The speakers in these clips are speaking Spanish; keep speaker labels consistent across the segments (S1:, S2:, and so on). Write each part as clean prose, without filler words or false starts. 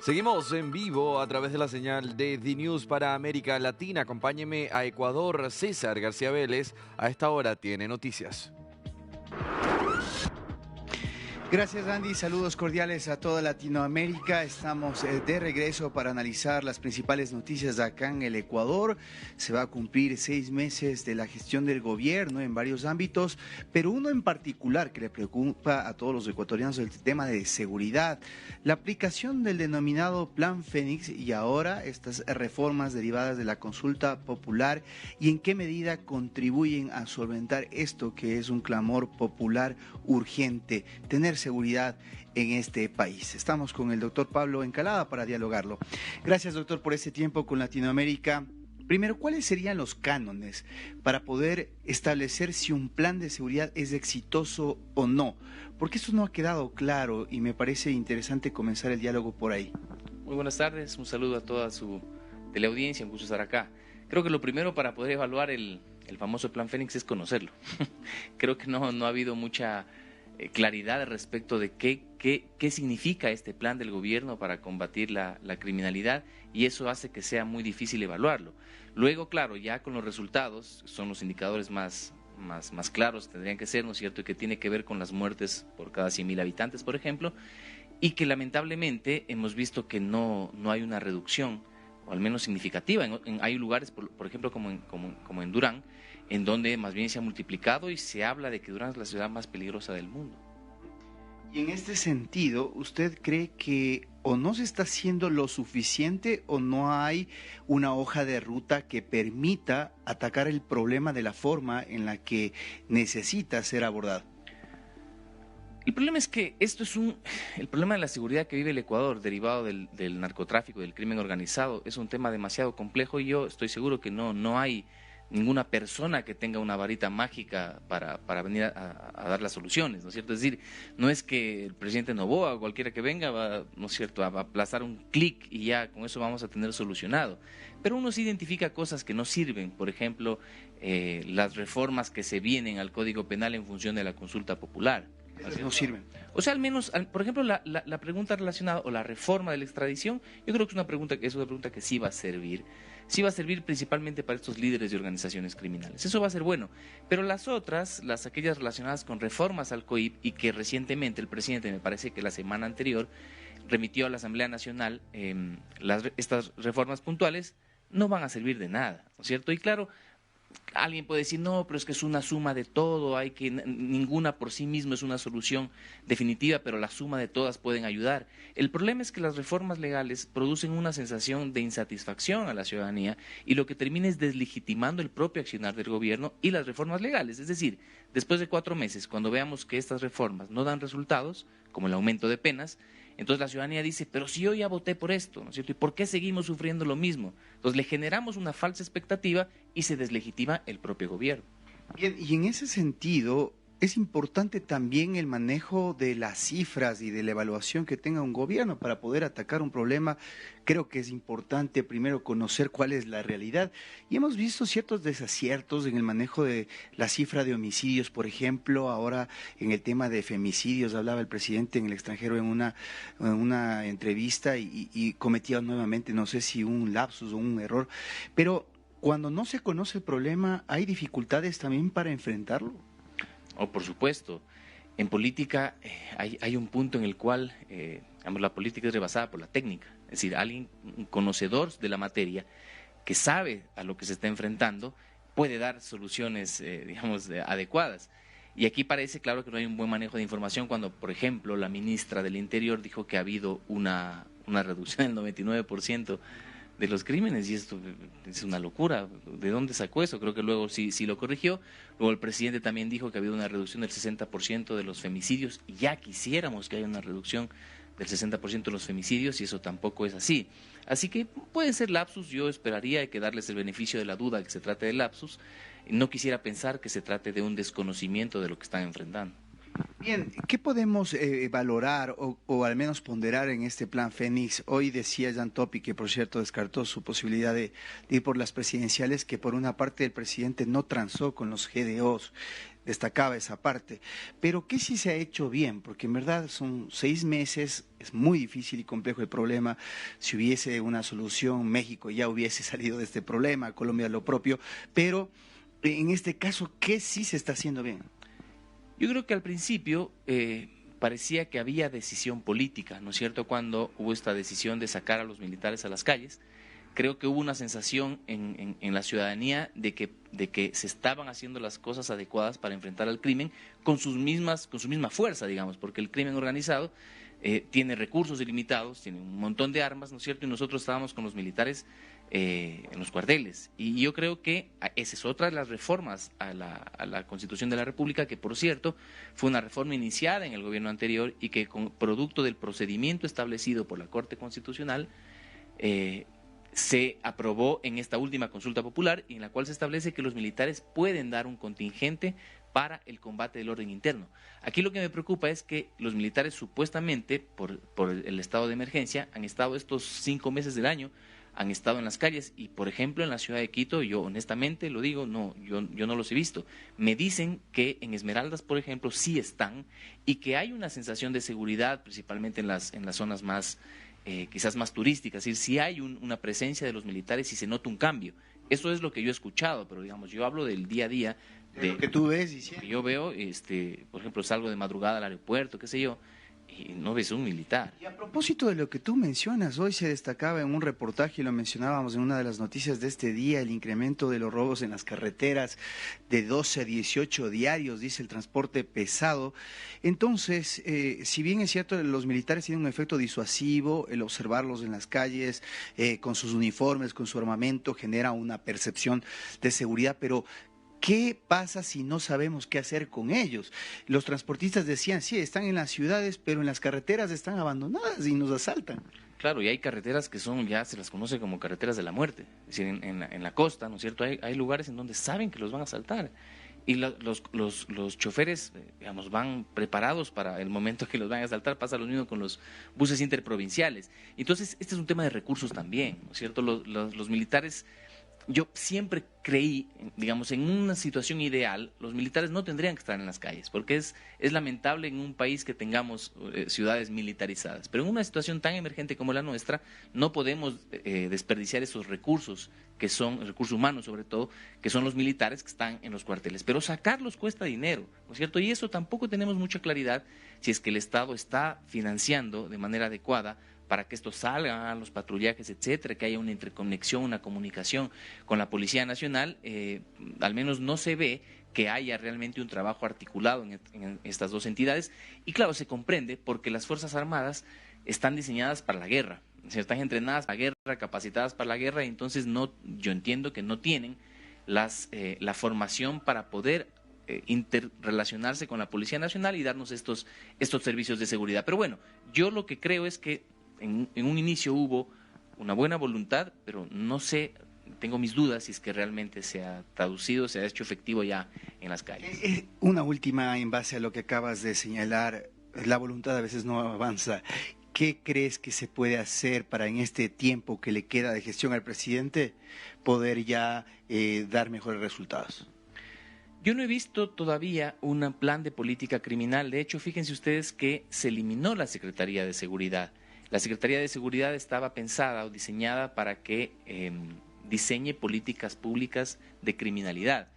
S1: Seguimos en vivo a través de la señal de DNews para América Latina. Acompáñeme a Ecuador. César García Vélez a esta hora tiene noticias.
S2: Gracias, Andy. Saludos cordiales a toda Latinoamérica. Estamos de regreso para analizar las principales noticias acá en el Ecuador. Se va a cumplir 6 meses de la gestión del gobierno en varios ámbitos, pero uno en particular que le preocupa a todos los ecuatorianos es el tema de seguridad. La aplicación del denominado Plan Fénix y ahora estas reformas derivadas de la consulta popular y en qué medida contribuyen a solventar esto que es un clamor popular urgente, tener seguridad en este país. Estamos con el doctor Pablo Encalada para dialogarlo. Gracias, doctor, por este tiempo con Latinoamérica. Primero, ¿cuáles serían los cánones para poder establecer si un plan de seguridad es exitoso o no? Porque esto no ha quedado claro y me parece interesante comenzar el diálogo por ahí.
S3: Muy buenas tardes, un saludo a toda su teleaudiencia, un gusto estar acá. Creo que lo primero para poder evaluar el famoso Plan Fénix es conocerlo. Creo que no ha habido mucha claridad respecto de qué significa este plan del gobierno para combatir la criminalidad, y eso hace que sea muy difícil evaluarlo. Luego, claro, ya con los resultados, son los indicadores más claros, tendrían que ser, ¿no es cierto?, y que tiene que ver con las muertes por cada 100.000 habitantes, por ejemplo, y que lamentablemente hemos visto que no hay una reducción, o al menos significativa. Hay lugares, por ejemplo, como en Durán, en donde más bien se ha multiplicado y se habla de que Durán es la ciudad más peligrosa del mundo.
S2: Y en este sentido, ¿usted cree que o no se está haciendo lo suficiente o no hay una hoja de ruta que permita atacar el problema de la forma en la que necesita ser abordado?
S3: El problema es que el problema de la seguridad que vive el Ecuador, derivado del narcotráfico, del crimen organizado, es un tema demasiado complejo, y yo estoy seguro que no hay ninguna persona que tenga una varita mágica para venir a dar las soluciones, ¿no es cierto? Es decir, no es que el presidente Noboa o cualquiera que venga va, ¿no es cierto?, a aplazar un clic y ya con eso vamos a tener solucionado. Pero uno sí identifica cosas que no sirven, por ejemplo, las reformas que se vienen al Código Penal en función de la consulta popular.
S2: No sirven.
S3: O sea, al menos, por ejemplo, la pregunta relacionada o la reforma de la extradición, yo creo que es una pregunta que sí va a servir. Sí va a servir principalmente para estos líderes de organizaciones criminales. Eso va a ser bueno. Pero las otras, aquellas relacionadas con reformas al COIP, y que recientemente el presidente, me parece que la semana anterior, remitió a la Asamblea Nacional estas reformas puntuales, no van a servir de nada, ¿no es cierto? Y claro, alguien puede decir, no, pero es que es una suma de todo, ninguna por sí misma es una solución definitiva, pero la suma de todas pueden ayudar. El problema es que las reformas legales producen una sensación de insatisfacción a la ciudadanía, y lo que termina es deslegitimando el propio accionar del gobierno y las reformas legales. Es decir, después de 4 meses, cuando veamos que estas reformas no dan resultados, como el aumento de penas, entonces la ciudadanía dice, pero si yo ya voté por esto, ¿no es cierto?, ¿y por qué seguimos sufriendo lo mismo? Entonces le generamos una falsa expectativa y se deslegitima el propio gobierno.
S2: Bien, y en ese sentido es importante también el manejo de las cifras y de la evaluación que tenga un gobierno para poder atacar un problema. Creo que es importante primero conocer cuál es la realidad, y hemos visto ciertos desaciertos en el manejo de la cifra de homicidios, por ejemplo. Ahora en el tema de femicidios hablaba el presidente en el extranjero en una entrevista y cometía nuevamente, no sé si un lapsus o un error, pero cuando no se conoce el problema hay dificultades también para enfrentarlo.
S3: Por supuesto. En política hay un punto en el cual la política es rebasada por la técnica. Es decir, alguien, un conocedor de la materia, que sabe a lo que se está enfrentando, puede dar soluciones, adecuadas. Y aquí parece claro que no hay un buen manejo de información cuando, por ejemplo, la ministra del Interior dijo que ha habido una reducción del 99% de los crímenes, y esto es una locura. ¿De dónde sacó eso? Creo que luego sí lo corrigió. Luego el presidente también dijo que ha habido una reducción del 60% de los femicidios, y ya quisiéramos que haya una reducción del 60% de los femicidios, y eso tampoco es así. Así que pueden ser lapsus. Yo esperaría que darles el beneficio de la duda que se trate de lapsus. No quisiera pensar que se trate de un desconocimiento de lo que están enfrentando.
S2: Bien, ¿qué podemos valorar o al menos ponderar en este plan Fénix? Hoy decía Jan Topi, que por cierto descartó su posibilidad de ir por las presidenciales, que por una parte el presidente no transó con los GDOs. destacaba esa parte. Pero ¿qué sí se ha hecho bien? Porque en verdad son 6 meses, es muy difícil y complejo el problema. Si hubiese una solución, México ya hubiese salido de este problema, Colombia lo propio, pero en este caso, ¿qué sí se está haciendo bien?
S3: Yo creo que al principio parecía que había decisión política, ¿no es cierto?, cuando hubo esta decisión de sacar a los militares a las calles. Creo que hubo una sensación en la ciudadanía de que se estaban haciendo las cosas adecuadas para enfrentar al crimen con su misma fuerza, digamos, porque el crimen organizado tiene recursos ilimitados, tiene un montón de armas, ¿no es cierto?, y nosotros estábamos con los militares en los cuarteles. Y yo creo que esa es otra de las reformas a la Constitución de la República, que por cierto fue una reforma iniciada en el gobierno anterior y que con producto del procedimiento establecido por la Corte Constitucional se aprobó en esta última consulta popular, y en la cual se establece que los militares pueden dar un contingente para el combate del orden interno. Aquí lo que me preocupa es que los militares supuestamente, por el estado de emergencia, han estado estos 5 meses del año, han estado en las calles, y por ejemplo en la ciudad de Quito, yo honestamente lo digo, yo no los he visto. Me dicen que en Esmeraldas, por ejemplo, sí están, y que hay una sensación de seguridad, principalmente en las zonas más quizás más turísticas, es decir, si hay una presencia de los militares y se nota un cambio. Eso es lo que yo he escuchado, pero digamos, yo hablo del día a día,
S2: de lo que tú ves y
S3: que yo veo, por ejemplo, salgo de madrugada al aeropuerto, qué sé yo, y no ves un militar.
S2: Y a propósito de lo que tú mencionas, hoy se destacaba en un reportaje, y lo mencionábamos en una de las noticias de este día, el incremento de los robos en las carreteras de 12 a 18 diarios, dice el transporte pesado. Entonces, si bien es cierto, los militares tienen un efecto disuasivo, el observarlos en las calles, con sus uniformes, con su armamento, genera una percepción de seguridad, pero ¿qué pasa si no sabemos qué hacer con ellos? Los transportistas decían, sí, están en las ciudades, pero en las carreteras están abandonadas y nos asaltan.
S3: Claro, y hay carreteras que ya se las conoce como carreteras de la muerte. Es decir, en la costa, ¿no es cierto? Hay lugares en donde saben que los van a asaltar. Y los choferes, digamos, van preparados para el momento que los van a asaltar. Pasa lo mismo con los buses interprovinciales. Entonces, este es un tema de recursos también, ¿no es cierto? Los militares... Yo siempre creí, digamos, en una situación ideal, los militares no tendrían que estar en las calles, porque es lamentable en un país que tengamos ciudades militarizadas. Pero en una situación tan emergente como la nuestra, no podemos desperdiciar esos recursos, que son recursos humanos sobre todo, que son los militares que están en los cuarteles. Pero sacarlos cuesta dinero, ¿no es cierto? Y eso tampoco tenemos mucha claridad si es que el Estado está financiando de manera adecuada para que esto salga a los patrullajes, etcétera, que haya una interconexión, una comunicación con la Policía Nacional. Al menos no se ve que haya realmente un trabajo articulado en estas dos entidades. Y claro, se comprende porque las Fuerzas Armadas están diseñadas para la guerra, están entrenadas para la guerra, capacitadas para la guerra, y entonces yo entiendo que no tienen la formación para poder interrelacionarse con la Policía Nacional y darnos estos servicios de seguridad. Pero bueno, yo lo que creo es que en un inicio hubo una buena voluntad, pero no sé, tengo mis dudas si es que realmente se ha traducido, se ha hecho efectivo ya en las calles.
S2: Una última en base a lo que acabas de señalar, la voluntad a veces no avanza. ¿Qué crees que se puede hacer para en este tiempo que le queda de gestión al presidente poder ya dar mejores resultados?
S3: Yo no he visto todavía un plan de política criminal. De hecho, fíjense ustedes que se eliminó la Secretaría de Seguridad. La Secretaría de Seguridad estaba pensada o diseñada para que diseñe políticas públicas de criminalidad.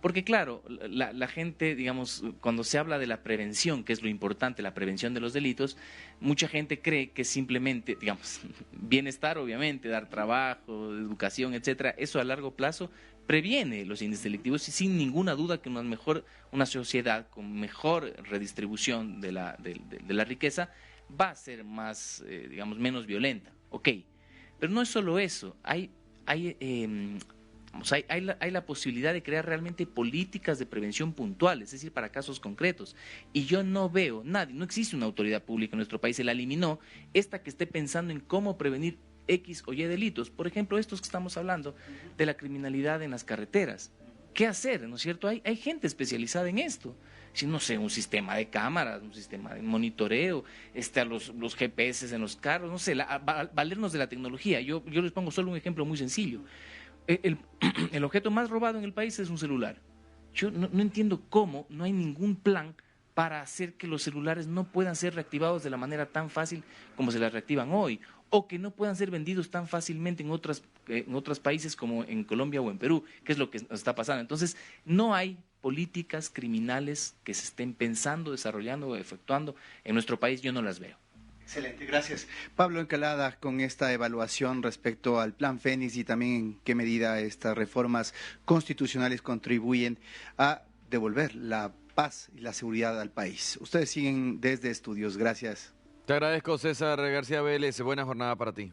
S3: Porque claro, la gente, digamos, cuando se habla de la prevención, que es lo importante, la prevención de los delitos, mucha gente cree que simplemente, digamos, bienestar obviamente, dar trabajo, educación, etcétera, eso a largo plazo previene los índices delictivos, y sin ninguna duda que una sociedad con mejor redistribución de la riqueza va a ser más, digamos, menos violenta. Ok, pero no es solo eso, hay la posibilidad de crear realmente políticas de prevención puntuales, es decir, para casos concretos. Y yo no veo no existe una autoridad pública en nuestro país, se la eliminó, esta que esté pensando en cómo prevenir X o Y delitos. Por ejemplo, estos que estamos hablando de la criminalidad en las carreteras. ¿Qué hacer? ¿No es cierto? Hay gente especializada en esto. Si no sé, un sistema de cámaras, un sistema de monitoreo, los GPS en los carros, no sé, valernos de la tecnología. Yo les pongo solo un ejemplo muy sencillo. El objeto más robado en el país es un celular. Yo no entiendo cómo no hay ningún plan para hacer que los celulares no puedan ser reactivados de la manera tan fácil como se las reactivan hoy, o que no puedan ser vendidos tan fácilmente en otros países como en Colombia o en Perú, que es lo que nos está pasando. Entonces, no hay políticas criminales que se estén pensando, desarrollando o efectuando en nuestro país, yo no las veo.
S2: Excelente, gracias. Pablo Encalada, con esta evaluación respecto al Plan Fénix y también en qué medida estas reformas constitucionales contribuyen a devolver la paz y la seguridad al país. Ustedes siguen desde Estudios. Gracias.
S1: Te agradezco, César García Vélez. Buena jornada para ti.